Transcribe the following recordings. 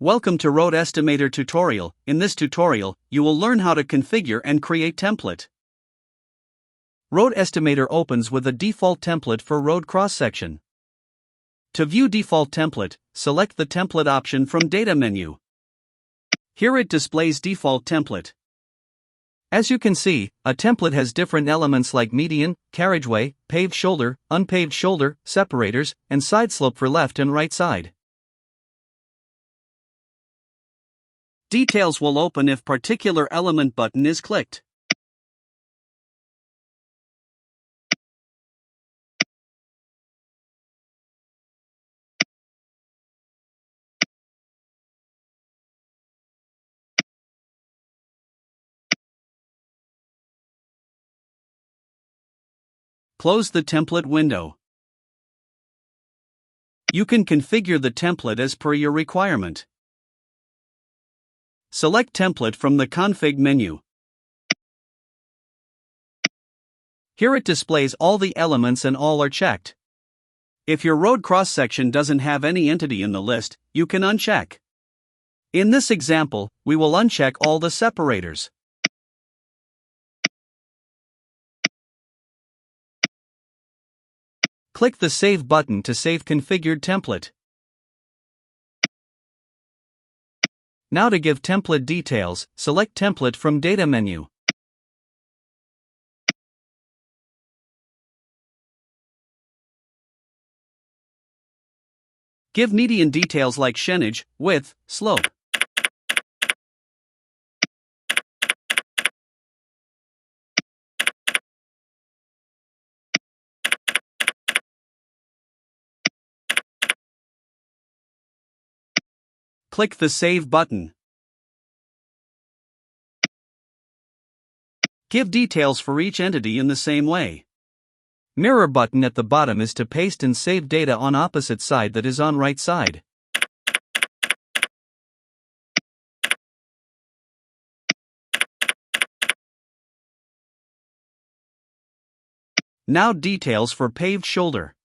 Welcome to Road Estimator tutorial. In this tutorial, you will learn how to configure and create template. Road Estimator opens with a default template for road cross-section. To view default template, select the template option from Data menu. Here it displays default template. As you can see, a template has different elements like median, carriageway, paved shoulder, unpaved shoulder, separators, and side slope for left and right side. Details will open if particular element button is clicked. Close the template window. You can configure the template as per your requirement. Select Template from the Config menu. Here it displays all the elements and all are checked. If your road cross-section doesn't have any entity in the list, you can uncheck. In this example, we will uncheck all the separators. Click the Save button to save configured template. Now to give template details, select Template from Data menu. Give median details like shinnage, width, slope. Click the Save button. Give details for each entity in the same way. Mirror button at the bottom is to paste and save data on opposite side that is on right side. Now details for paved shoulder.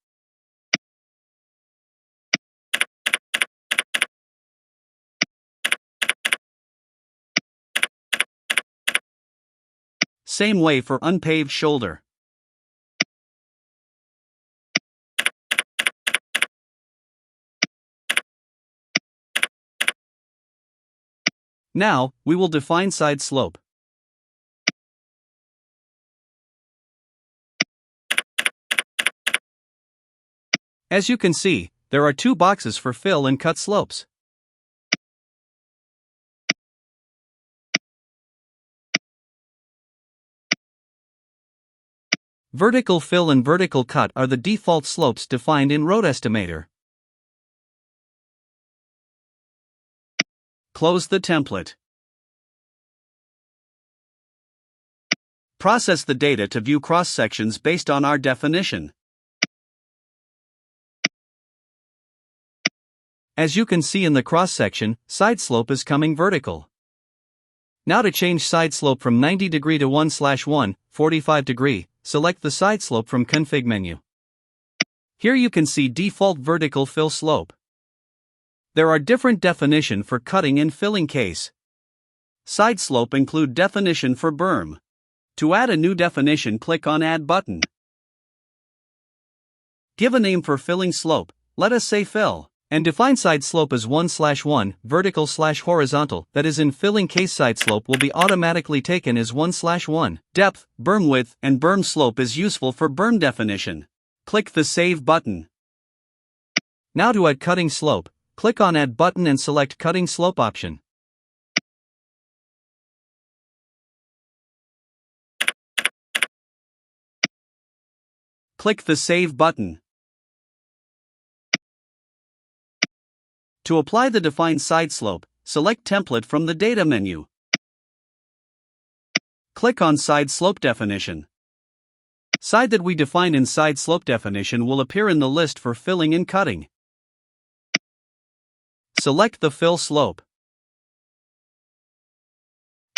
Same way for unpaved shoulder. Now, we will define side slope. As you can see, there are two boxes for fill and cut slopes. Vertical fill and vertical cut are the default slopes defined in Road Estimator. Close the template. Process the data to view cross-sections based on our definition. As you can see in the cross-section, side slope is coming vertical. Now to change side slope from 90 degree to 1/1, 45 degree, select the side slope from Config menu. Here you can see default vertical fill slope. There are different definition for cutting and filling case. Side slope include definition for berm. To add a new definition, click on Add button. Give a name for filling slope, let us say fill, and define side slope as 1/1, vertical/horizontal, that is in filling case side slope will be automatically taken as 1/1. Depth, berm width, and berm slope is useful for berm definition. Click the Save button. Now to add cutting slope, click on Add button and select Cutting Slope option. Click the Save button. To apply the defined side slope, select Template from the Data menu. Click on Side Slope Definition. Side that we define in Side Slope Definition will appear in the list for filling and cutting. Select the fill slope.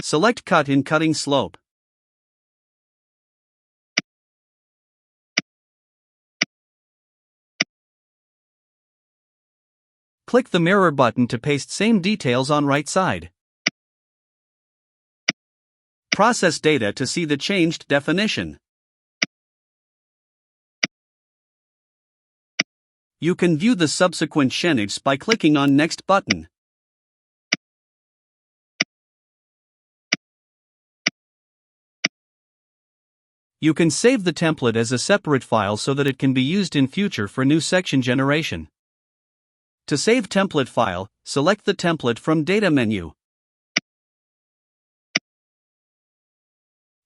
Select Cut in Cutting Slope. Click the mirror button to paste same details on right side. Process data to see the changed definition. You can view the subsequent changes by clicking on Next button. You can save the template as a separate file so that it can be used in future for new section generation. To save template file, select the template from Data menu.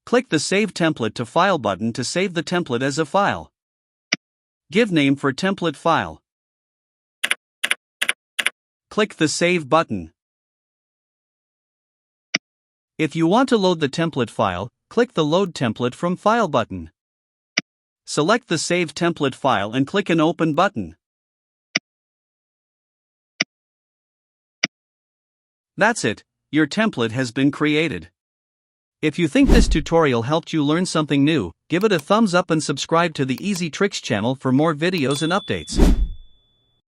Click the Save Template to File button to save the template as a file. Give name for template file. Click the Save button. If you want to load the template file, click the Load Template from File button. Select the Save Template file and click an Open button. That's it, your template has been created. If you think this tutorial helped you learn something new, give it a thumbs up and subscribe to the Easy Tricks channel for more videos and updates.